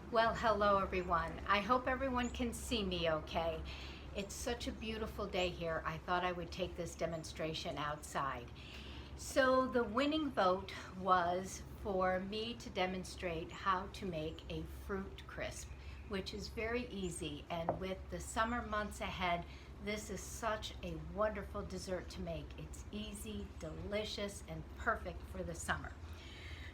Well, hello everyone. I hope everyone can see me okay. It's such a beautiful day here. I thought I would take this demonstration outside. So the winning vote was for me to demonstrate how to make a fruit crisp, which is very easy. And with the summer months ahead, this is such a wonderful dessert to make. It's easy, delicious, and perfect for the summer.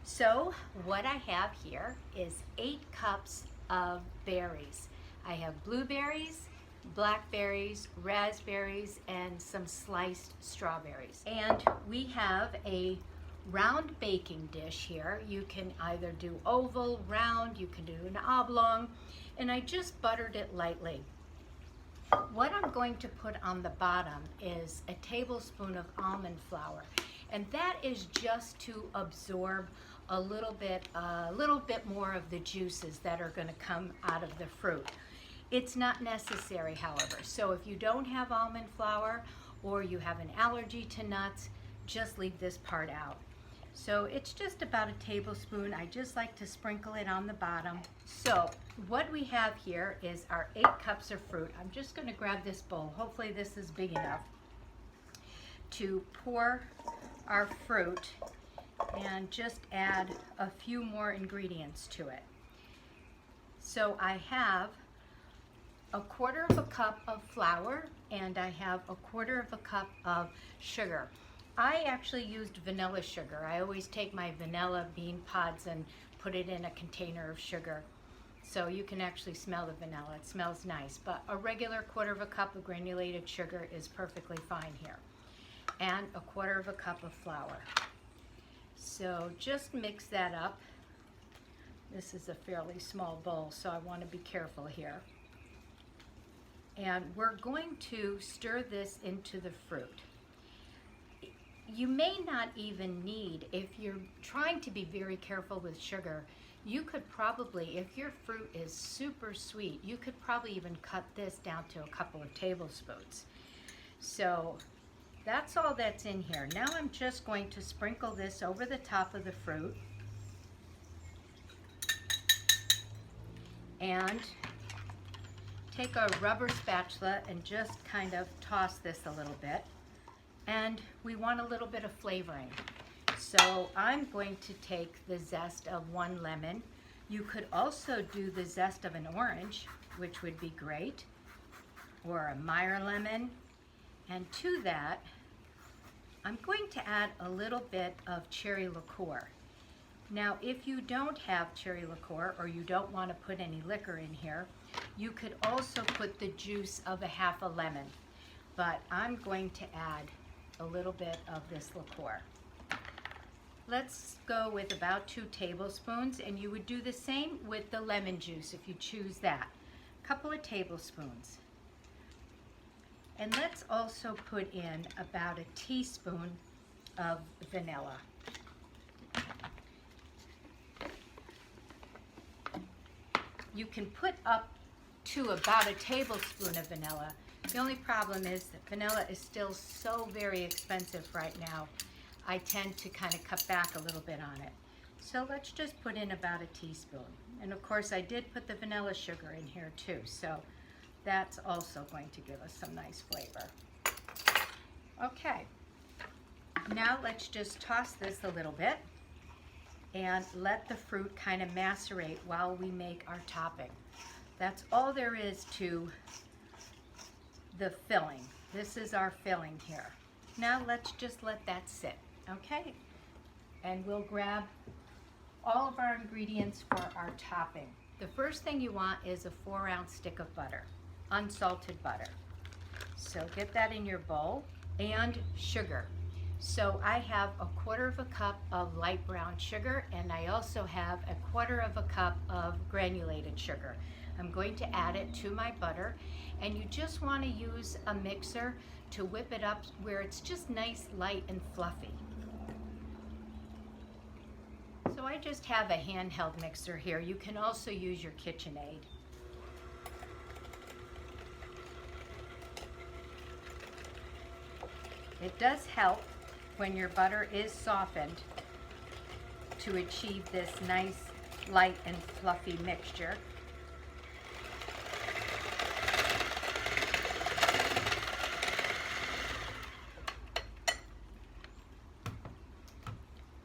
So what I have here is 8 cups of berries. I have blueberries, blackberries, raspberries, and some sliced strawberries. And we have a round baking dish here. You can either do oval, round, you can do an oblong, and I just buttered it lightly. What I'm going to put on the bottom is a tablespoon of almond flour, and that is just to absorb a little bit more of the juices that are going to come out of the fruit. It's not necessary, however. So if you don't have almond flour or you have an allergy to nuts, just leave this part out. So it's just about a tablespoon. I just like to sprinkle it on the bottom. So what we have here is our 8 cups of fruit. I'm just going to grab this bowl. Hopefully this is big enough to pour our fruit and just add a few more ingredients to it. So I have a 1/4 of a cup of flour and I have a 1/4 of a cup of sugar. I actually used vanilla sugar. I always take my vanilla bean pods and put it in a container of sugar. So you can actually smell the vanilla. It smells nice, but a regular 1/4 of a cup of granulated sugar is perfectly fine here. And a 1/4 of a cup of flour. So just mix that up. This is a fairly small bowl, so I want to be careful here. And we're going to stir this into the fruit. You may not even need, if you're trying to be very careful with sugar, you could probably, if your fruit is super sweet, you could probably even cut this down to a couple of tablespoons. So that's all that's in here. Now I'm just going to sprinkle this over the top of the fruit and take a rubber spatula and just kind of toss this a little bit. And we want a little bit of flavoring. So I'm going to take the zest of 1 lemon. You could also do the zest of an orange, which would be great, or a Meyer lemon. And to that, I'm going to add a little bit of cherry liqueur. Now, if you don't have cherry liqueur or you don't want to put any liquor in here, you could also put the juice of a 1/2 lemon. But I'm going to add a little bit of this liqueur. Let's go with about 2 tablespoons, and you would do the same with the lemon juice if you choose that. A couple of tablespoons. And let's also put in about a teaspoon of vanilla. You can put up to about a tablespoon of vanilla. The only problem is that vanilla is still so very expensive right now. I tend to kind of cut back a little bit on it. So let's just put in about a teaspoon. And of course I did put the vanilla sugar in here too, so that's also going to give us some nice flavor. Okay, now let's just toss this a little bit and let the fruit kind of macerate while we make our topping. That's all there is to the filling. This is our filling here. Now let's just let that sit, okay? And we'll grab all of our ingredients for our topping. The first thing you want is a 4-ounce stick of butter, unsalted butter. So get that in your bowl, and sugar. So I have a 1/4 of a cup of light brown sugar, and I also have a 1/4 of a cup of granulated sugar. I'm going to add it to my butter, and you just want to use a mixer to whip it up where it's just nice, light, and fluffy. So I just have a handheld mixer here. You can also use your KitchenAid. It does help when your butter is softened to achieve this nice light and fluffy mixture.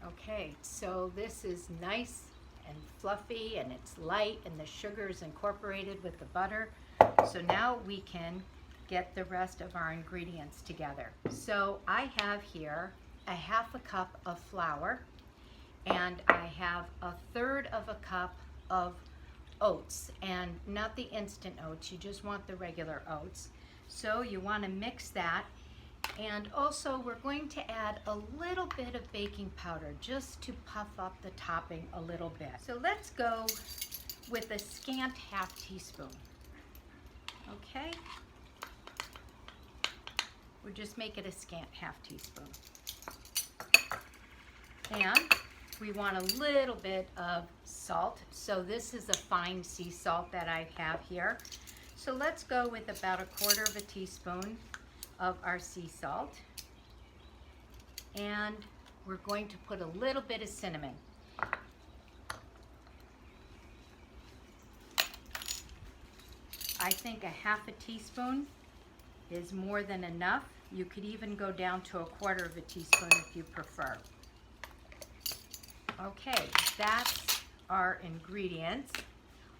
Okay, so this is nice and fluffy and it's light and the sugar is incorporated with the butter. So now we can get the rest of our ingredients together. So I have here a 1/2 cup of flour, and I have 1/3 of a cup of oats, and not the instant oats, you just want the regular oats. So you want to mix that, and also we're going to add a little bit of baking powder just to puff up the topping a little bit. So let's go with a scant 1/2 teaspoon. Okay, we'll just make it a scant 1/2 teaspoon. And we want a little bit of salt. So this is a fine sea salt that I have here. So let's go with about 1/4 of a teaspoon of our sea salt. And we're going to put a little bit of cinnamon. I think 1/2 teaspoon is more than enough. You could even go down to 1/4 of a teaspoon if you prefer. Okay, that's our ingredients,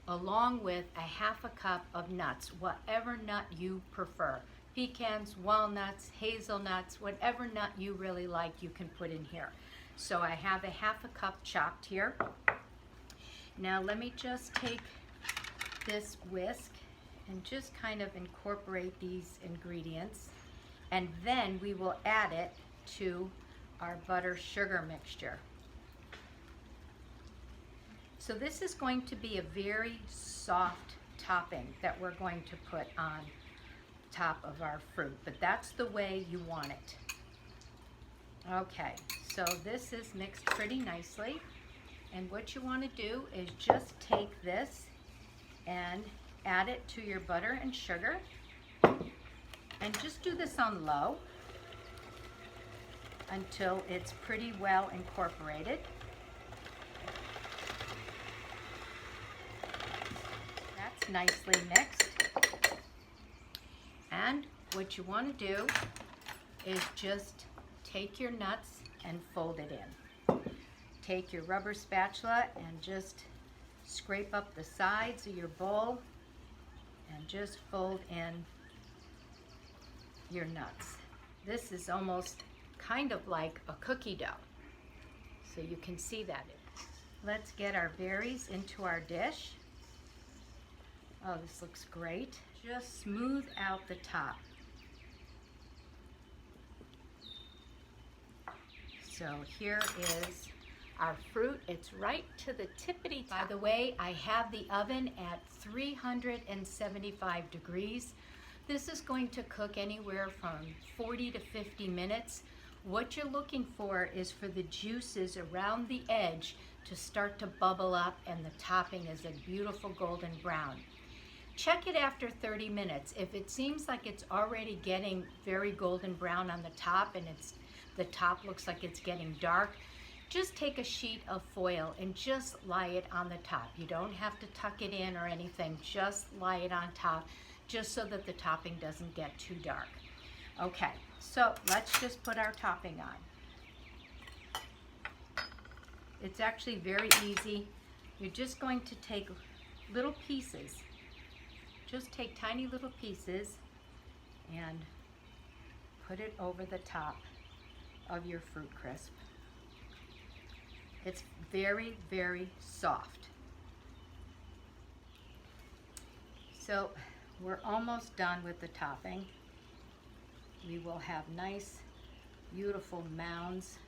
along with 1/2 cup of nuts, whatever nut you prefer. Pecans, walnuts, hazelnuts, whatever nut you really like, you can put in here. So I have 1/2 cup chopped here. Now let me just take this whisk and just kind of incorporate these ingredients, and then we will add it to our butter sugar mixture. So this is going to be a very soft topping that we're going to put on top of our fruit, but that's the way you want it. Okay, so this is mixed pretty nicely, and what you want to do is just take this and add it to your butter and sugar, and just do this on low until it's pretty well incorporated. That's nicely mixed. And what you want to do is just take your nuts and fold it in. Take your rubber spatula and just scrape up the sides of your bowl and just fold in your nuts. This is almost kind of like a cookie dough, so you can see that. Let's get our berries into our dish. Oh, this looks great. Just smooth out the top. So here is our fruit. It's right to the tippity top. By the way, I have the oven at 375 degrees. This is going to cook anywhere from 40 to 50 minutes. What you're looking for is for the juices around the edge to start to bubble up, and the topping is a beautiful golden brown. Check it after 30 minutes. If it seems like it's already getting very golden brown on the top and the top looks like it's getting dark, just take a sheet of foil and just lie it on the top. You don't have to tuck it in or anything, just lie it on top, just so that the topping doesn't get too dark. Okay, so let's just put our topping on. It's actually very easy. You're just going to take little pieces. Just take tiny little pieces and put it over the top of your fruit crisp. It's very, very soft. So we're almost done with the topping. We will have nice, beautiful mounds,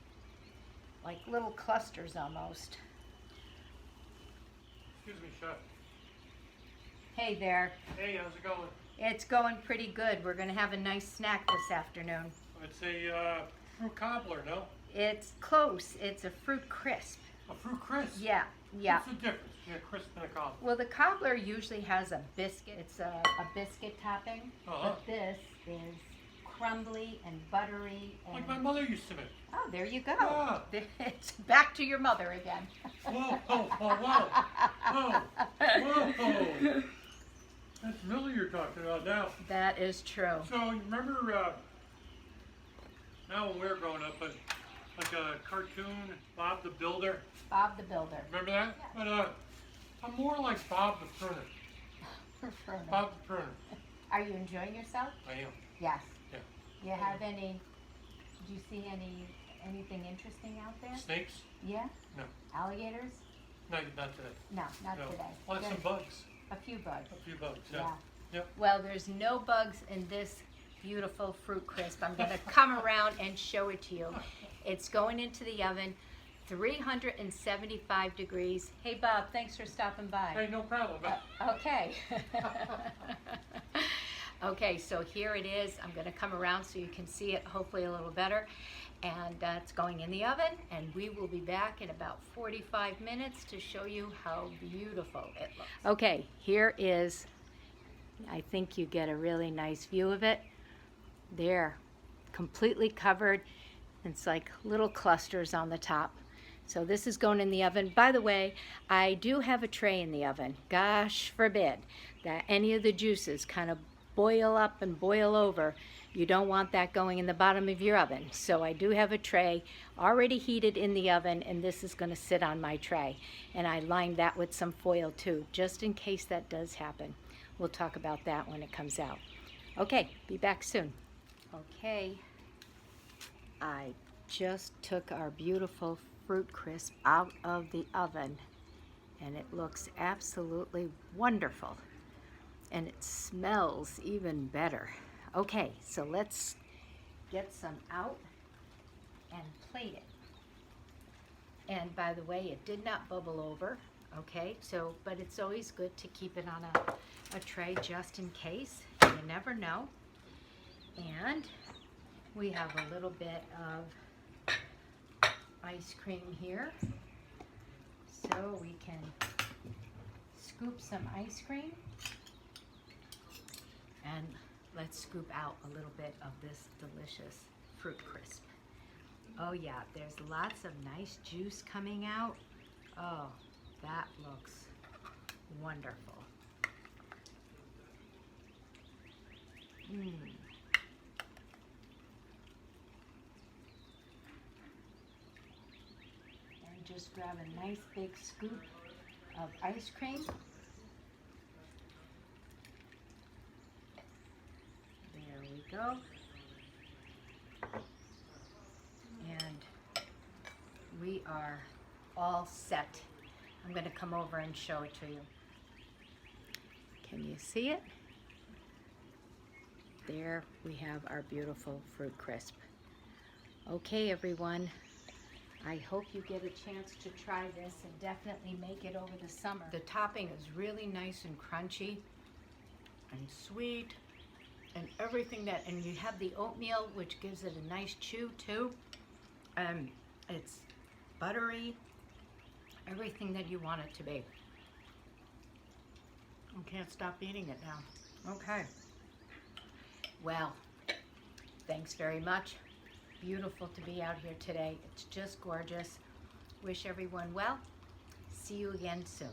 like little clusters almost. Excuse me, Chef. Hey there. Hey, how's it going? It's going pretty good. We're going to have a nice snack this afternoon. It's a fruit cobbler, no? It's close. It's a fruit crisp. A fruit crisp? Yeah. What's the difference between a crisp and a cobbler? Well, the cobbler usually has a biscuit. It's a biscuit topping. But this is crumbly and buttery. And Like my mother used to make. oh, there you go. Yeah. It's back to your mother again. Whoa, whoa, whoa, whoa. Whoa, whoa. That's Millie you're talking about now. That is true. So, you remember, now when we were growing up, but like a cartoon, Bob the Builder? Bob the Builder. Remember that? Yeah. But I'm more like Bob the Pruner. Bob the Pruner. Are you enjoying yourself? I am. Yes. Yeah. You have any, did you see anything interesting out there? Snakes? Yeah? No. Alligators? No, not today. No, not No. today. Well, some Good. bugs. A few bugs. A few bugs, yeah. Yeah. Yep. Well, there's no bugs in this beautiful fruit crisp. I'm going to come around and show it to you. It's going into the oven, 375 degrees. Hey, Bob, thanks for stopping by. Hey, no problem. Okay. Okay, so here it is. I'm going to come around so you can see it hopefully a little better. And it's going in the oven, and we will be back in about 45 minutes to show you how beautiful it looks. Okay, here is, I think you get a really nice view of it. There, completely covered. It's like little clusters on the top. So this is going in the oven. By the way, I do have a tray in the oven. Gosh forbid that any of the juices kind of boil up and boil over. You don't want that going in the bottom of your oven. So I do have a tray already heated in the oven, and this is going to sit on my tray. And I lined that with some foil too, just in case that does happen. We'll talk about that when it comes out. Okay, be back soon. Okay, I just took our beautiful fruit crisp out of the oven, and it looks absolutely wonderful. And it smells even better. Okay, so let's get some out and plate it. And by the way, it did not bubble over, okay? So, but it's always good to keep it on a tray just in case. You never know. And we have a little bit of ice cream here. So we can scoop some ice cream. And let's scoop out a little bit of this delicious fruit crisp. Oh yeah, there's lots of nice juice coming out. Oh, that looks wonderful. And just grab a nice big scoop of ice cream. Go. And we are all set. I'm going to come over and show it to you. Can you see it? There we have our beautiful fruit crisp. Okay, everyone. I hope you get a chance to try this and definitely make it over the summer. The topping is really nice and crunchy and sweet. And everything that, and you have the oatmeal, which gives it a nice chew too. It's buttery, everything that you want it to be. I can't stop eating it now. Okay. Well, thanks very much. Beautiful to be out here today. It's just gorgeous. Wish everyone well. See you again soon.